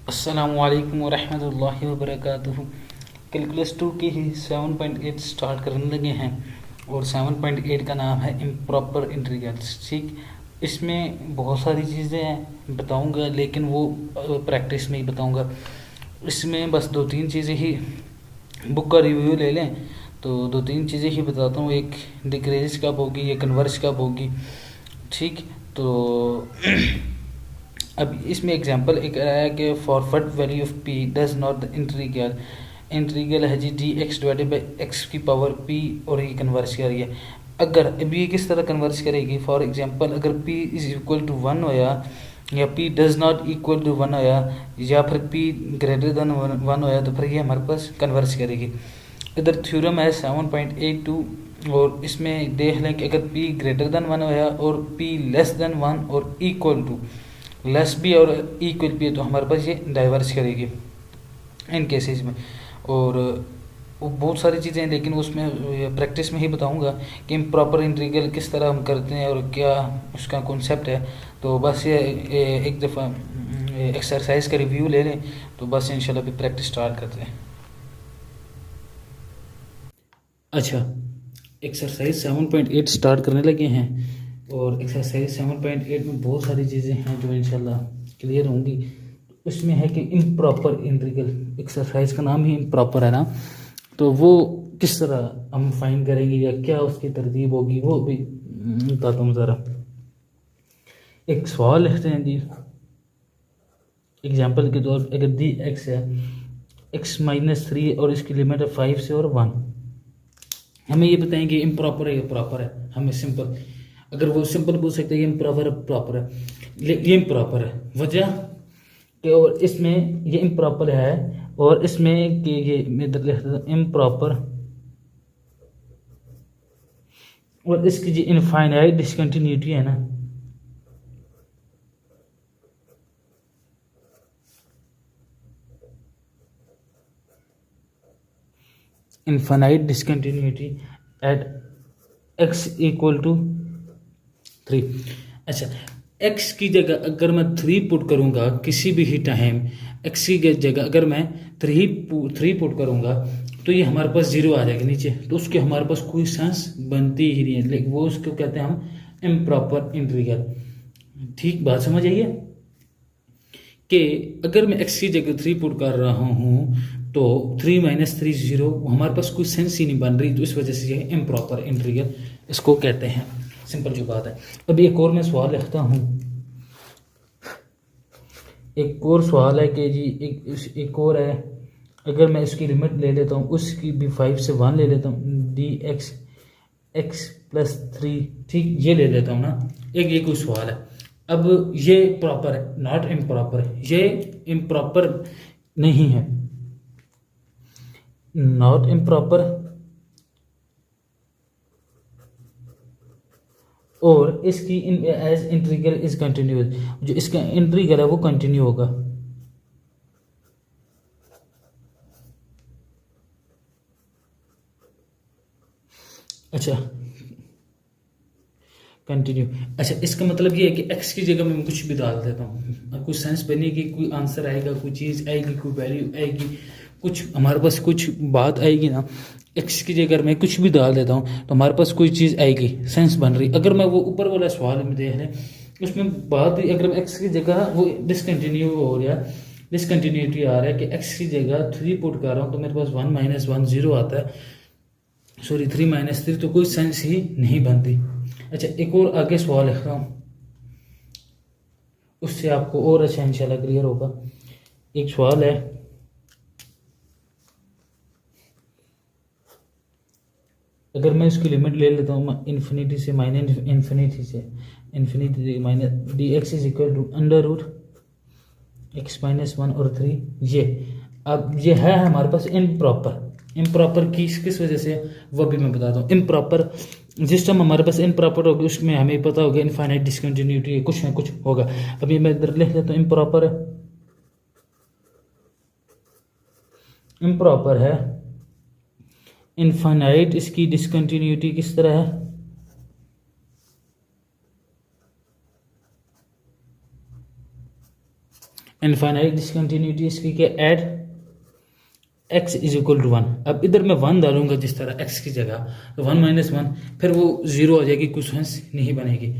अस्सलामुअलैकुम वरहमतुल्लाहि वबरकातुहू। कैलकुलस 2 की ही 7.8 स्टार्ट करने लगे हैं और 7.8 का नाम है इम्प्रॉपर इंटीग्रल्स। ठीक, इसमें बहुत सारी चीज़ें बताऊंगा लेकिन वो प्रैक्टिस में ही बताऊंगा। इसमें बस दो तीन चीज़ें ही बुक का रिव्यू ले लें तो दो तीन चीज़ें ही बताता हूँ। एक डिक्रीज कब होगी, एक कन्वर्स कब होगी। ठीक, तो अब इसमें एग्जांपल एक आया कि for what value of P does not the integral है जी D X divided by X की पावर पी, और ये कन्वर्स कर रही है। अगर अभी ये किस तरह कन्वर्स करेगी, फॉर एग्जांपल अगर p इज इक्वल टू 1 होया या p does not equal to 1 होया या फिर p ग्रेटर देन 1 होया तो फिर ये हमारे पास कन्वर्स करेगी। इधर थ्योरम है 7.82 और इसमें देख लें कि अगर p ग्रेटर देन 1 होया और p लेस देन 1 और इक्वल टू लेस भी और इक्वल भी है तो हमारे पास ये डाइवर्स करेगी इन केसेस में। और वो बहुत सारी चीज़ें हैं लेकिन उसमें प्रैक्टिस में ही बताऊंगा कि इम्प्रॉपर इंटीग्रल किस तरह हम करते हैं और क्या उसका कॉन्सेप्ट है। तो बस ये एक दफ़ा एक्सरसाइज का रिव्यू ले लें तो बस इंशाल्लाह भी प्रैक्टिस स्टार्ट करते हैं। अच्छा, एक्सरसाइज 7.8 स्टार्ट करने लगे हैं और एक्सरसाइज 7.8 में बहुत सारी चीज़ें हैं जो इंशाल्लाह क्लियर होंगी। उसमें है कि इम्प्रॉपर इंटीग्रल, एक्सरसाइज का नाम ही इम्प्रॉपर है ना, तो वो किस तरह हम फाइंड करेंगे या क्या उसकी तरतीब होगी वो भी बताता हूँ ज़रा। एक सवाल लिखते हैं जी, एग्जाम्पल के तौर पर अगर दी एक्स है x-3 और इसकी लिमिट है 5 से और 1। हमें ये बताएंगे इम्प्रॉपर है या प्रॉपर है। हमें सिंपल, अगर वो सिंपल पूछ सकते हैं ये इम्प्रॉपर है प्रॉपर है, ये इम्प्रॉपर है वजह कि और इसमें ये इम्प्रॉपर है और इसमें कि ये मैं इधर लिख देता हूँ इम्प्रॉपर और इसकी जो इनफाइनाइट डिसकंटिन्यूटी है ना, infinite discontinuity at x equal to 3। अच्छा, x की जगह अगर मैं 3 पुट करूंगा किसी भी ही टाइम, x की जगह अगर मैं 3 पुट करूंगा तो ये हमारे पास 0 आ जाएगा नीचे, तो उसके हमारे पास कोई सेंस बनती ही नहीं है, लेकिन वो उसको कहते हैं हम इम्प्रॉपर इंटीग्रल। ठीक बात समझ आइए कि अगर मैं x की जगह 3 पुट कर रहा हूँ तो 3 - 3 0, हमारे पास कोई सेंस ही नहीं बन रही, तो इस वजह से ये इम्प्रॉपर इंटीग्रल इसको कहते हैं। सिंपल जो बात है। अभी एक और मैं सवाल लिखता हूँ, एक और सवाल है कि जी एक और है, अगर मैं इसकी लिमिट ले लेता हूँ उसकी भी 5 से 1 ले लेता हूँ डी एक्स x+3, ठीक ये ले लेता हूँ ना, एक ये कोई सवाल है। अब ये प्रॉपर है नॉट इम्प्रॉपर है, ये इम्प्रॉपर नहीं है, नॉट इम्प्रॉपर और इसकी एज इंटीग्रल इज कंटिन्यूअस, जो इसका इंटीग्रल है वो कंटिन्यू होगा। अच्छा, कंटिन्यू। अच्छा, इसका मतलब ये है कि x की जगह मैं कुछ भी डाल देता हूँ, अब कुछ सेंस बनेगी, कोई आंसर आएगा, कोई चीज़ आएगी, कोई वैल्यू आएगी, कुछ हमारे पास कुछ बात आएगी ना। x की जगह मैं कुछ भी डाल देता हूँ तो हमारे पास कोई चीज़ आएगी, सेंस बन रही। अगर मैं वो ऊपर वाला सवाल में देख लें उसमें बात, अगर x की जगह वो डिसकंटिन्यू हो रहा है, डिसकंटिन्यूटी आ रहा है कि x की जगह 3 पुट कर रहा हूँ तो मेरे पास 1 - 1 0 आता है, सॉरी 3 - 3, तो कोई सेंस ही नहीं बनती। अच्छा, एक और आगे सवाल लिख रहा हूँ, उससे आपको और अच्छा इंशाल्लाह क्लियर होगा। एक सवाल है, अगर मैं इसकी लिमिट ले लेता हूँ इन्फिनिटी से minus infinity minus d x is equal to √x-1 और 3, ये अब ये है हमारे पास इम्प्रॉपर। इम्प्रॉपर किस वजह से वो भी मैं बताता हूँ। इम्प्रॉपर जिस टाइम हमारे पास इम्प्रॉपर होगी उसमें हमें पता होगा इनफाइनाइट डिसकंटिन्यूटी कुछ ना कुछ होगा। अभी मैं इधर लिख लेता हूँ इम्प्रॉपर है इनफाइनाइट, इसकी डिसकंटिन्यूटी किस तरह है, इनफाइनाइट डिसकंटिन्यूटी इसकी क्या, at x is equal to 1। अब इधर मैं 1 डालूंगा जिस तरह x की जगह, तो 1 माइनस 1, फिर वो 0 हो जाएगी, कुछ सेंस नहीं बनेगी।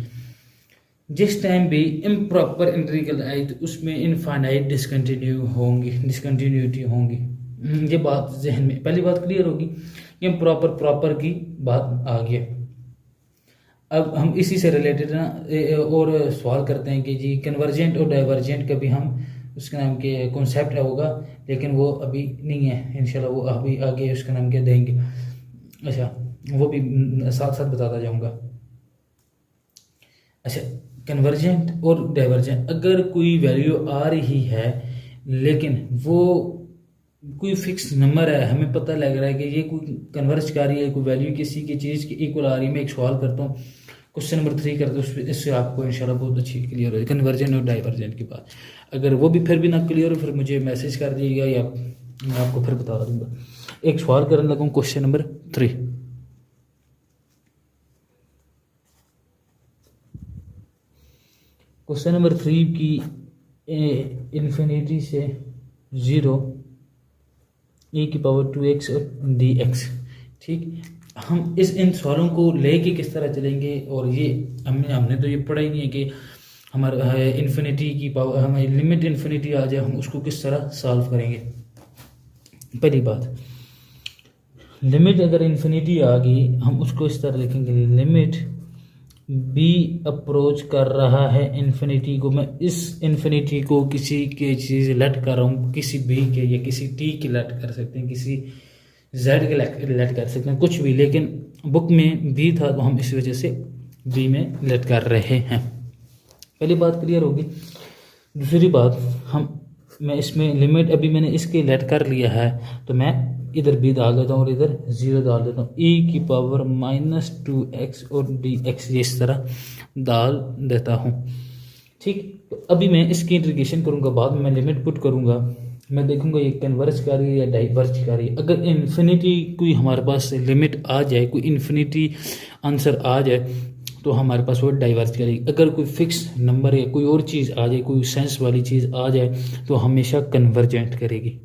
जिस टाइम भी इम्प्रॉपर इंटीग्रल आई तो उसमें इनफाइनाइट डिसकंटिन्यूटी होंगी। ये बात जहन में, पहली बात क्लियर होगी, इम्प्रॉपर प्रॉपर की बात आ गया। अब हम इसी से रिलेटेड ना और सवाल करते हैं कि जी कन्वर्जेंट और डाइवर्जेंट का भी हम उसके नाम के कॉन्सेप्ट होगा, लेकिन वो अभी नहीं है, इंशाल्लाह वो अभी आगे उसका नाम क्या देंगे। अच्छा, वो भी साथ साथ बताता जाऊंगा। अच्छा, कन्वर्जेंट और डाइवर्जेंट, अगर कोई वैल्यू आ रही है लेकिन वो कोई फिक्स नंबर है, हमें पता लग रहा है कि ये कोई कन्वर्ज कर रही है, कोई वैल्यू किसी की चीज़ की इक्वल आ रही है। मैं एक सवाल करता हूँ, क्वेश्चन नंबर 3 करते हैं, इससे आपको इंशाल्लाह बहुत अच्छी क्लियर हो कन्वर्जेंट और डाइवर्जेंट की बात। अगर वो भी फिर भी ना क्लियर हो फिर मुझे मैसेज कर दीजिएगा या मैं आपको फिर बता दूंगा। एक सवाल करने लगा, क्वेश्चन नंबर 3। क्वेश्चन नंबर 3 की इन्फिनिटी से 0 e की पावर 2x और dx। ठीक, हम इन सवालों को लेके किस तरह चलेंगे, और ये हमने तो ये पढ़ा ही नहीं है कि हमारा इन्फिनिटी की पावर, हमारी लिमिट इन्फिनिटी आ जाए, हम उसको किस तरह सॉल्व करेंगे। पहली बात, लिमिट अगर इन्फिनिटी आ गई हम उसको इस तरह लिखेंगे, लिमिट बी अप्रोच कर रहा है इन्फिनिटी को। मैं इस इन्फिनिटी को किसी के चीज़ लेट कर रहा हूँ, किसी बी के या किसी टी के लेट कर सकते हैं, किसी जेड के लेट कर सकते हैं, कुछ भी, लेकिन बुक में बी था तो हम इस वजह से बी में लेट कर रहे हैं। पहली बात क्लियर होगी। दूसरी बात, मैं इसमें लिमिट अभी मैंने इसके लेट कर लिया है तो मैं इधर बी डाल देता हूँ और इधर 0 डाल देता हूँ, e की पावर -2x और dx इस तरह डाल देता हूँ। ठीक, तो अभी मैं इसकी इंटीग्रेशन करूँगा, बाद में मैं लिमिट पुट करूँगा, मैं देखूँगा ये कन्वर्ज कर रही है या डाइवर्ज कर रही है। अगर इन्फिनिटी कोई हमारे पास लिमिट आ जाए, कोई इन्फिनिटी आंसर आ जाए तो हमारे पास वो डाइवर्ज करेगी। अगर कोई फिक्स नंबर या कोई और चीज़ आ जाए, कोई सेंस वाली चीज़ आ जाए तो हमेशा कन्वर्जेंट करेगी।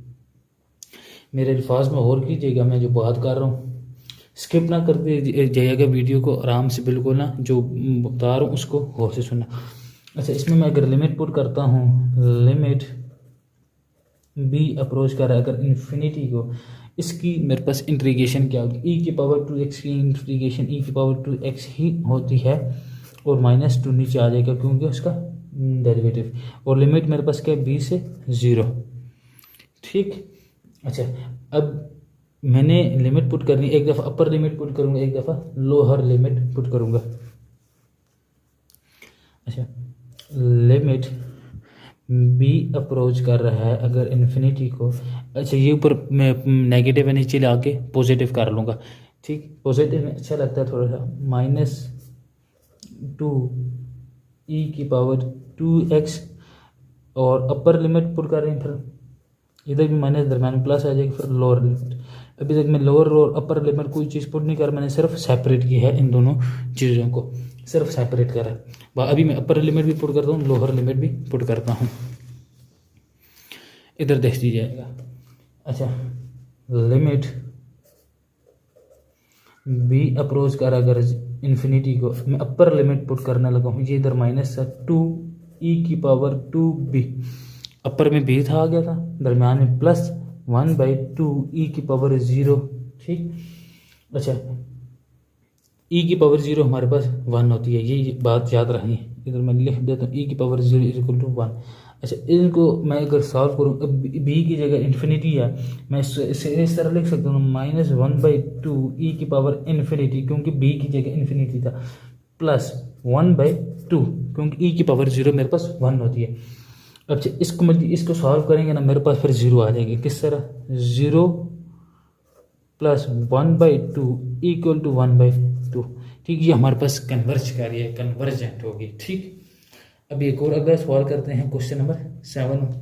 मेरे अल्फाज में और कीजिएगा, मैं जो बात कर रहा हूँ स्किप ना करते जाइएगा, वीडियो को आराम से बिल्कुल ना, जो बता रहा हूँ उसको गौर से सुनना। अच्छा, इसमें मैं अगर लिमिट पुट करता हूँ, लिमिट बी अप्रोच कर रहा है अगर इन्फिनिटी को, इसकी मेरे पास इंटीग्रेशन क्या होगी, e की पावर 2x की इंटीग्रेशन e की पावर 2x ही होती है और -2 नीचे आ जाएगा क्योंकि उसका डेरिवेटिव, और लिमिट मेरे पास क्या है, b से 0। ठीक, अच्छा, अब मैंने लिमिट पुट करनी, एक दफ़ा अपर लिमिट पुट करूँगा, एक दफ़ा लोअर लिमिट पुट करूँगा। अच्छा, लिमिट बी अप्रोच कर रहा है अगर इन्फिनिटी को, अच्छा ये ऊपर मैं नेगेटिव है नीचे ला के पॉजिटिव कर लूँगा। ठीक, पॉजिटिव में अच्छा लगता है थोड़ा सा, -2 e की पावर 2x और अपर लिमिट पुट कर रहे हैं, फिर इधर भी माइनस दरम्यान में प्लस आ जाएगा, फिर लोअर लिमिट। अभी तक मैं लोअर और अपर लिमिट कोई चीज़ पुट नहीं कर, मैंने सिर्फ सेपरेट की है, इन दोनों चीज़ों को सिर्फ सेपरेट करा है। अभी मैं अपर लिमिट भी पुट करता हूँ, लोअर लिमिट भी पुट करता हूँ, इधर देख दीजिएगा। अच्छा, लिमिट बी अप्रोच कर अगर इन्फिनिटी को, मैं अपर लिमिट पुट करने लगा हूँ, ये इधर माइनस है 2 e की पावर 2b, अपर में b था आ गया था, दरम्यान में प्लस 1/2 e की पावर 0। ठीक, अच्छा e की पावर 0 हमारे पास 1 होती है, ये बात याद रखनी है, इधर मैं लिख देता हूँ e की पावर 0 = 1। अच्छा, इनको मैं अगर सॉल्व करूँ, b की जगह इन्फिनिटी है, मैं इस तरह लिख सकता हूँ -1/2 e की पावर इन्फिनिटी, क्योंकि b की जगह इन्फिनिटी था, प्लस 1/2 क्योंकि e की पावर 0 मेरे पास 1 होती है। अब इसको सॉल्व करेंगे ना, मेरे पास फिर 0 आ जाएगी, किस तरह, 0 + 1/2 = 1/2। ठीक, ये हमारे पास कन्वर्ज कर रही है, कन्वर्जेंट होगी। ठीक, अब एक और अगला सवाल करते हैं, क्वेश्चन नंबर 7,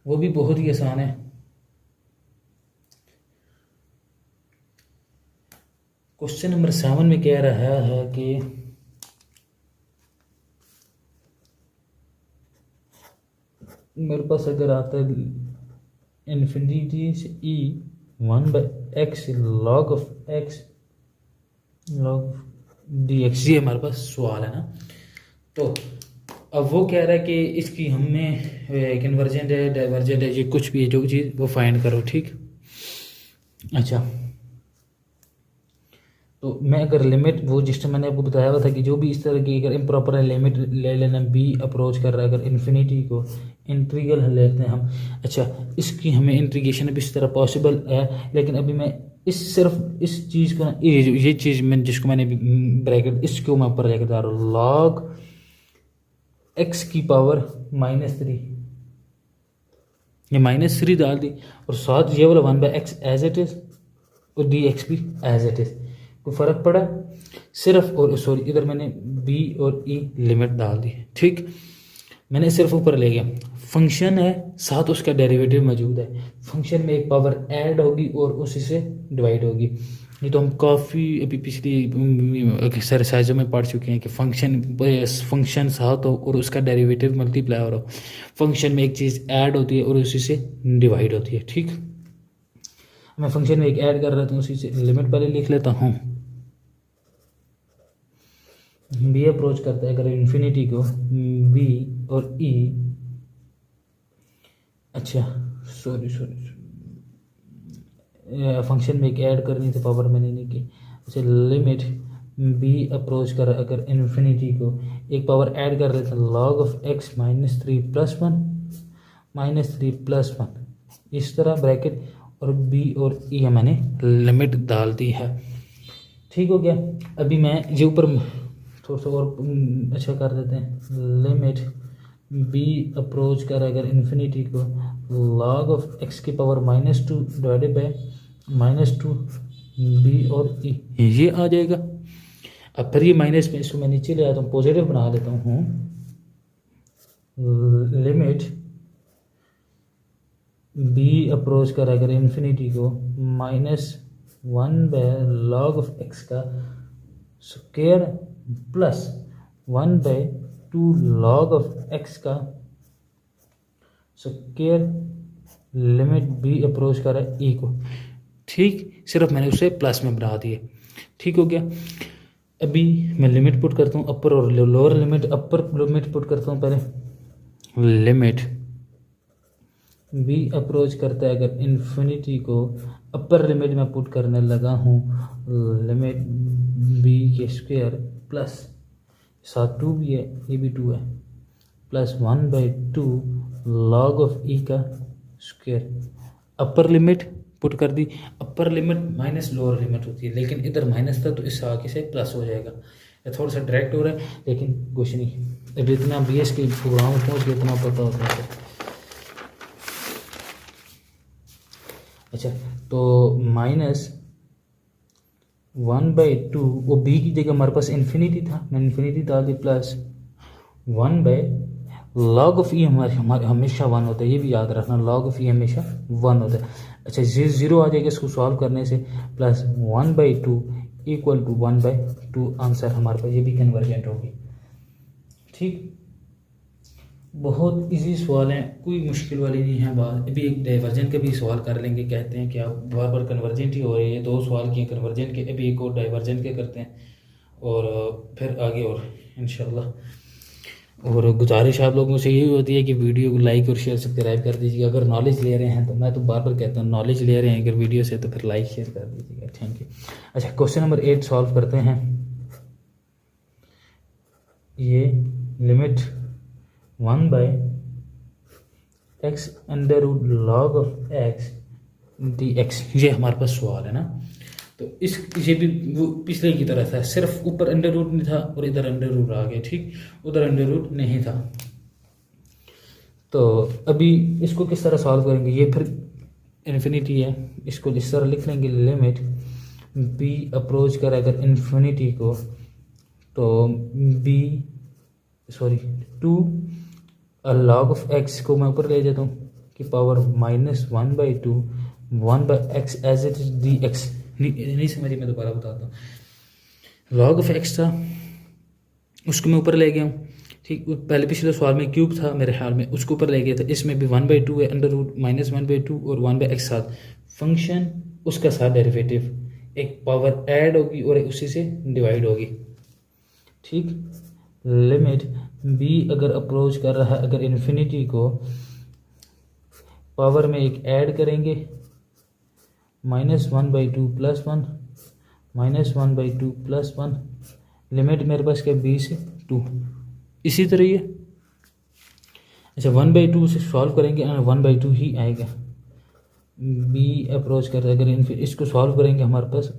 वो भी बहुत ही आसान है। क्वेश्चन नंबर 7 में कह रहा है कि मेरे पास अगर आता है इन्फिनिटी से ई 1/x log of x log D x, ये हमारे पास सवाल है ना। तो अब वो कह रहा है कि इसकी हमें कन्वर्जेंट है, डाइवर्जेंट है, ये कुछ भी है जो चीज़ वो फाइंड करो, ठीक। अच्छा, तो मैं अगर लिमिट वो जिस टाइम मैंने आपको बताया हुआ था कि जो भी इस तरह की अगर इम्प्रॉपर है लिमिट ले लेना, बी अप्रोच कर रहा है अगर इन्फिनिटी को, इंट्रीगल लेते हैं हम। अच्छा, इसकी हमें इंट्रीगेशन अभी इस तरह पॉसिबल है, लेकिन अभी मैं सिर्फ इस चीज़ को ये चीज़ मैं जिसको मैंने ब्रैकेट इसको मैं ऊपर लेकर जा रहा हूँ, लॉग एक्स की पावर -3, ये -3 डाल दी और साथ ये वाला 1/x एज इट इज़ और डी एक्स भी एज इट इज़। कोई फ़र्क पड़ा सिर्फ, और सॉरी इधर मैंने बी और ई लिमिट डाल दी, ठीक। मैंने सिर्फ ऊपर ले गया, फंक्शन है साथ उसका डेरिवेटिव मौजूद है, फंक्शन में एक पावर ऐड होगी और उसी से डिवाइड होगी। ये तो हम काफ़ी अभी पिछली एक्सरसाइजों में पढ़ चुके हैं कि फंक्शन साथ हो और उसका डेरिवेटिव मल्टीप्लाई हो रहा हो, फंक्शन में एक चीज़ ऐड होती है और उसी से डिवाइड होती है, ठीक। मैं फंक्शन में एक ऐड कर रहा था, उसी से लिमिट पहले लिख लेता हूँ। बी अप्रोच करता है अगर इन्फिनिटी को, बी और ई, अच्छा सॉरी फंक्शन में एक ऐड करनी थी, पावर मैंने नहीं की। अच्छा, लिमिट बी अप्रोच कर अगर इन्फिनिटी को, एक पावर ऐड कर लेते हैं, लॉग ऑफ एक्स -3 + 1 इस तरह ब्रैकेट, और बी और ई मैंने लिमिट डाल दी है, ठीक हो गया। अभी मैं ये ऊपर थोड़ा सा और अच्छा कर देते हैं, लिमिट बी अप्रोच कर अगर इन्फिनिटी को, लॉग ऑफ एक्स की पावर -2 डिवाइडेड बाय -2 बी और ई, ये आ जाएगा। अब फिर ये माइनस में इसको मैं नीचे ले आता हूँ, पॉजिटिव बना देता हूँ, लिमिट बी अप्रोच कर अगर इन्फिनिटी को, -1/log ऑफ एक्स का square plus 1/2 log of x का स्क्वायर, लिमिट बी अप्रोच कर ई को, ठीक। सिर्फ मैंने उसे प्लस में बना दिए, ठीक हो गया। अभी मैं लिमिट पुट करता हूँ, अपर और लोअर लिमिट, अपर लिमिट पुट करता हूँ पहले, लिमिट बी अप्रोच करता है अगर इन्फिनिटी को, अपर लिमिट में पुट करने लगा हूँ, लिमिट बी के स्क्वायर प्लस साथ 2 भी है, ये भी 2 है, प्लस 1/2 log ऑफ ई का स्क्वायर। अपर लिमिट पुट कर दी, upper limit minus lower limit होती है, लेकिन इधर माइनस था तो इस आगे से प्लस हो जाएगा। ये थोड़ा सा डायरेक्ट हो रहा है लेकिन कुछ नहीं, अब इतना BS के प्रोग्राम में पहुँच के इतना पता होता है। अच्छा, तो -1/2 वो बी की जगह हमारे पास इन्फिनिटी था, मैं इन्फिनिटी डाल दी, प्लस 1/log ऑफ ई हमारे हमेशा 1 होता है, ये भी याद रखना, log ऑफ ई हमेशा 1 होता है। अच्छा, 0 आ जाएगा इसको सॉल्व करने से, प्लस 1/2 इक्वल टू 1/2 आंसर हमारे पास, ये भी कन्वर्जेंट होगी, ठीक। बहुत इजी सवाल हैं, कोई मुश्किल वाली नहीं है बात। अभी एक डाइवर्जेंट का भी सवाल कर लेंगे, कहते हैं कि आप बार बार कन्वर्जेंट ही हो रही है, 2 सवाल किए कन्वर्जेंट के, अभी एक और डाइवर्जेंट के करते हैं और फिर आगे और इंशाल्लाह। और गुजारिश आप लोगों से यही होती है कि वीडियो को लाइक और शेयर सब्सक्राइब कर दीजिएगा। अगर नॉलेज ले रहे हैं तो मैं तो बार बार कहता हूँ, नॉलेज ले रहे हैं अगर वीडियो से तो फिर लाइक शेयर कर दीजिएगा, थैंक यू। अच्छा, क्वेश्चन नंबर 8 सॉल्व करते हैं। ये limit 1/x √log of x dx, ये हमारे पास सवाल है ना। तो ये भी वो पिछले की तरह था, सिर्फ ऊपर अंडर रूट नहीं था और इधर अंडर रूट आ गया, ठीक, उधर अंडर रूट नहीं था। तो अभी इसको किस तरह सॉल्व करेंगे, ये फिर इन्फिनिटी है, इसको इस तरह लिख लेंगे, लिमिट बी अप्रोच कर अगर इन्फिनिटी को, तो टू log ऑफ एक्स को मैं ऊपर ले जाता हूँ कि power -1/2 1/x as it is d x, नहीं समझिए, मैं दोबारा बताता हूँ। log ऑफ एक्स था उसको मैं ऊपर ले गया हूँ, ठीक, पहले पिछले सवाल में क्यूब था मेरे ख्याल में, उसके ऊपर ले गया था। इसमें भी 1/2 है, अंडर रूट -1/2 और 1/x साथ फंक्शन उसका साथ डेरिवेटिव, एक पावर ऐड होगी और एक उसी से डिवाइड होगी। ठीक, लिमिट b अगर अप्रोच कर रहा है, अगर इन्फिनिटी को पावर में एक ऐड करेंगे -1/2 + 1 -1/2 + 1, लिमिट मेरे पास क्या b से 2, इसी तरह ये। अच्छा 1/2 से सॉल्व करेंगे 1/2 ही आएगा। b अप्रोच कर रहा है, अगर इसको सॉल्व करेंगे हमारे पास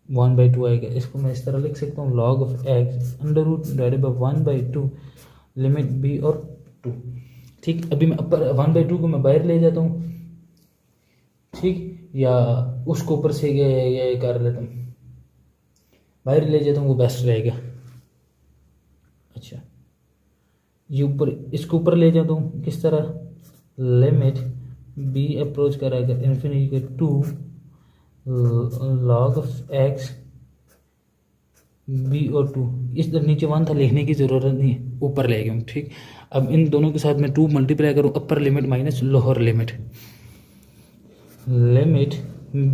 1/2 आएगा। इसको मैं इस तरह लिख सकता हूँ log of x under root divided by 1/2 limit b और 2। ठीक, अभी मैं अपर 1/2 को मैं बाहर ले जाता हूँ, ठीक, या उसको ऊपर से ये कर लेता हूँ, बाहर ले जाता हूँ, वो बेस्ट रहेगा। अच्छा, ये ऊपर, इसको ऊपर ले जाता हूँ, किस तरह, लिमिट b अप्रोच कर रहा है इन्फिनिटी के 2 log of x b और 2, इस नीचे 1 था, लिखने की ज़रूरत नहीं है, ऊपर ले गया हूँ। ठीक, अब इन दोनों के साथ मैं 2 मल्टीप्लाई करूँ, अपर limit minus lower limit, limit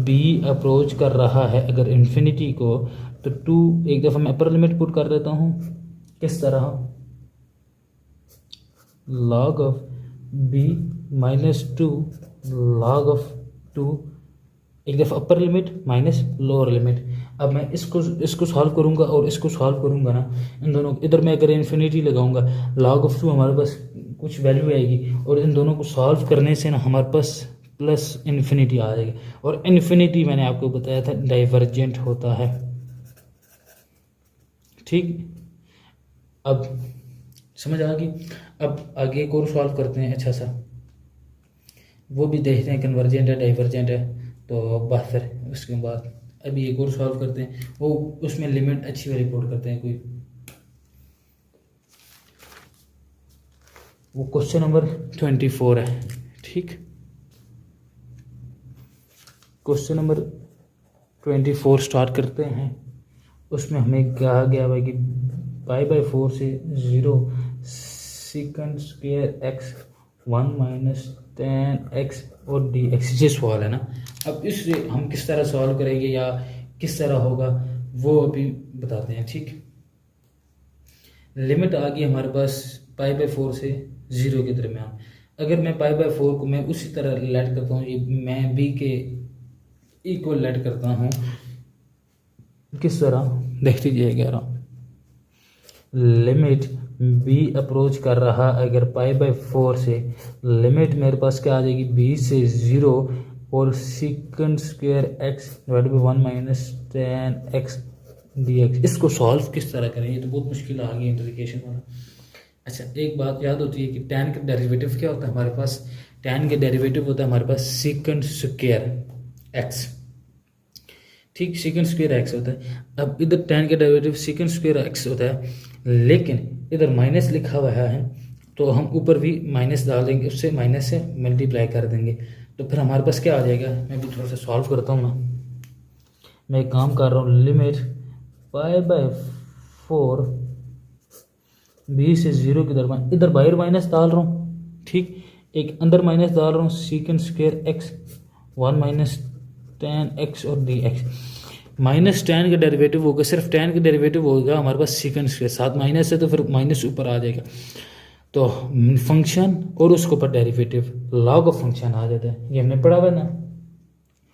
b approach कर रहा है अगर इन्फिनिटी को, तो 2 एक दफ़ा मैं अपर लिमिट पुट कर देता हूँ, किस तरह, log of b -2 log of 2, एक दफ़ा अपर लिमिट माइनस लोअर लिमिट। अब मैं इसको सॉल्व करूँगा और इसको सॉल्व करूँगा ना, इन दोनों इधर मैं अगर इन्फिनिटी लगाऊंगा, log of 2 हमारे पास कुछ वैल्यू आएगी, और इन दोनों को सॉल्व करने से ना हमारे पास प्लस इन्फिनिटी आ जाएगी, और इन्फिनिटी मैंने आपको बताया था डाइवर्जेंट होता है। ठीक, अब समझ आ गई। अब आगे एक और सॉल्व करते हैं अच्छा सा, वो भी देखते हैं कन्वर्जेंट है डाइवर्जेंट है, तो बस फिर उसके बाद अभी एक और सॉल्व करते हैं, वो उसमें लिमिट अच्छी वाली पुट करते हैं कोई। वो क्वेश्चन नंबर 24 है। ठीक, क्वेश्चन नंबर 24 स्टार्ट करते हैं। उसमें हमें कहा गया है कि π/4 से 0 sec² x 1 - tan x और dx, ये सवाल है ना। अब इससे हम किस तरह सॉल्व करेंगे या किस तरह होगा वो अभी बताते हैं। ठीक, लिमिट आ गई हमारे पास π/4 से 0 के दरमियान। अगर मैं π/4 को मैं उसी तरह लेट करता हूँ, ये मैं b के इक्वल लेट करता हूँ, किस तरह देखते जाइएगा, लिमिट b अप्रोच कर रहा अगर π/4 से, लिमिट मेरे पास क्या आ जाएगी b से 0 और sec² x divided by 1 - tan x dx। इसको सॉल्व किस तरह करें, ये तो बहुत मुश्किल आ गई इंटीग्रेशन वाला। अच्छा, एक बात याद होती है कि tan का डेरिवेटिव क्या होता है हमारे पास, tan का डेरिवेटिव होता है हमारे पास sec² x। ठीक, sec² x होता है। अब इधर tan का डेरिवेटिव sec² x होता है, लेकिन इधर माइनस लिखा हुआ है, तो हम ऊपर भी माइनस डाल देंगे, उससे माइनस से मल्टीप्लाई कर देंगे, तो फिर हमारे पास क्या आ जाएगा। मैं भी थोड़ा सा सॉल्व करता हूँ ना, मैं एक काम कर रहा हूँ, लिमिट π/4 b से 0 के दरमियान, इधर बाहर माइनस डाल रहा हूँ, ठीक, एक अंदर माइनस डाल रहा हूँ, sec² x 1 - tan x और dx। माइनस tan का डेरिवेटिव होगा, सिर्फ tan का डेरिवेटिव होगा हमारे पास sec² साथ माइनस है, तो फिर माइनस ऊपर आ जाएगा, तो फंक्शन और उसके ऊपर डेरिवेटिव लॉग ऑफ फंक्शन आ जाता है। ये हमने पढ़ा हुआ है ना,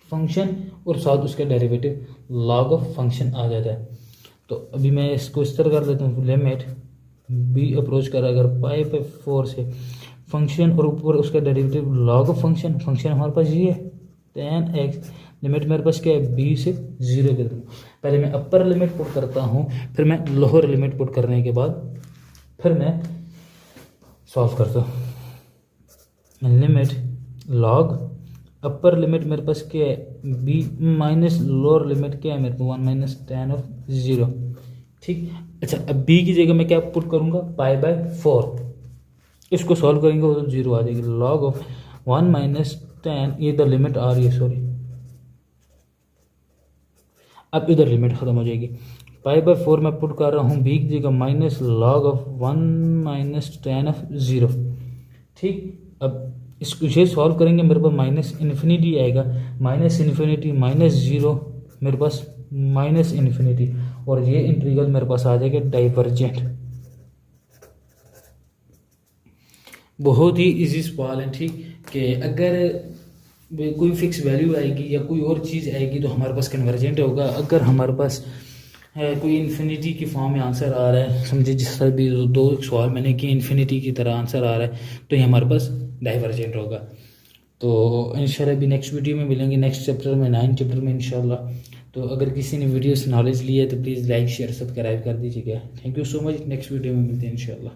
फंक्शन और साथ उसका डेरिवेटिव लॉग ऑफ फंक्शन आ जाता है। तो अभी मैं इसको इस तरह कर लेता हूँ, लिमिट b अप्रोच कर अगर π/4 से फंक्शन और ऊपर उसका derivative log of function, function हमारे पास ये है tan x, लिमिट मेरे पास क्या है b से 0 के दूँ। पहले मैं अपर लिमिट पुट करता हूँ, फिर मैं लोअर लिमिट पुट करने के बाद फिर मैं सॉल्व करता हूँ। लिमिट लॉग अपर लिमिट मेरे पास क्या है b माइनस लोअर लिमिट क्या है मेरे को 1 - tan of 0। ठीक, अच्छा, अब b की जगह मैं क्या पुट करूँगा π/4, इसको सॉल्व करेंगे वो तो 0 आ जाएगी, लॉग ऑफ 1 - tan, ये इधर लिमिट आ रही है सॉरी, अब इधर लिमिट ख़त्म हो जाएगी, पाई बाय 4 मैं पुट कर रहा हूँ बी की जगह minus log of 1 minus tan of 0। ठीक, अब इसको ये सॉल्व करेंगे, मेरे पास माइनस इन्फिनिटी आएगा, माइनस इन्फिनिटी माइनस 0, मेरे पास माइनस इन्फिनिटी, और ये इंटीग्रल मेरे पास आ जाएगा डाइवर्जेंट। बहुत ही इजी सवाल है। ठीक, कि अगर कोई फिक्स वैल्यू आएगी या कोई और चीज़ आएगी तो हमारे पास कन्वर्जेंट होगा। अगर हमारे पास कोई इन्फिनिटी की फॉर्म में आंसर आ रहा है, समझे जिस तरह भी दो सवाल मैंने किए इन्फिनिटी की तरह आंसर आ रहा है, तो ये हमारे पास डाइवर्जेंट होगा। तो इंशाल्लाह भी नेक्स्ट वीडियो में मिलेंगे, नेक्स्ट चैप्टर में, 9 चैप्टर में इंशाल्लाह। तो अगर किसी ने वीडियो से नॉलेज ली है तो प्लीज़ लाइक शेयर सब्सक्राइब कर दीजिएगा। Thank you so much. Next video में मिलते हैं इंशाल्लाह।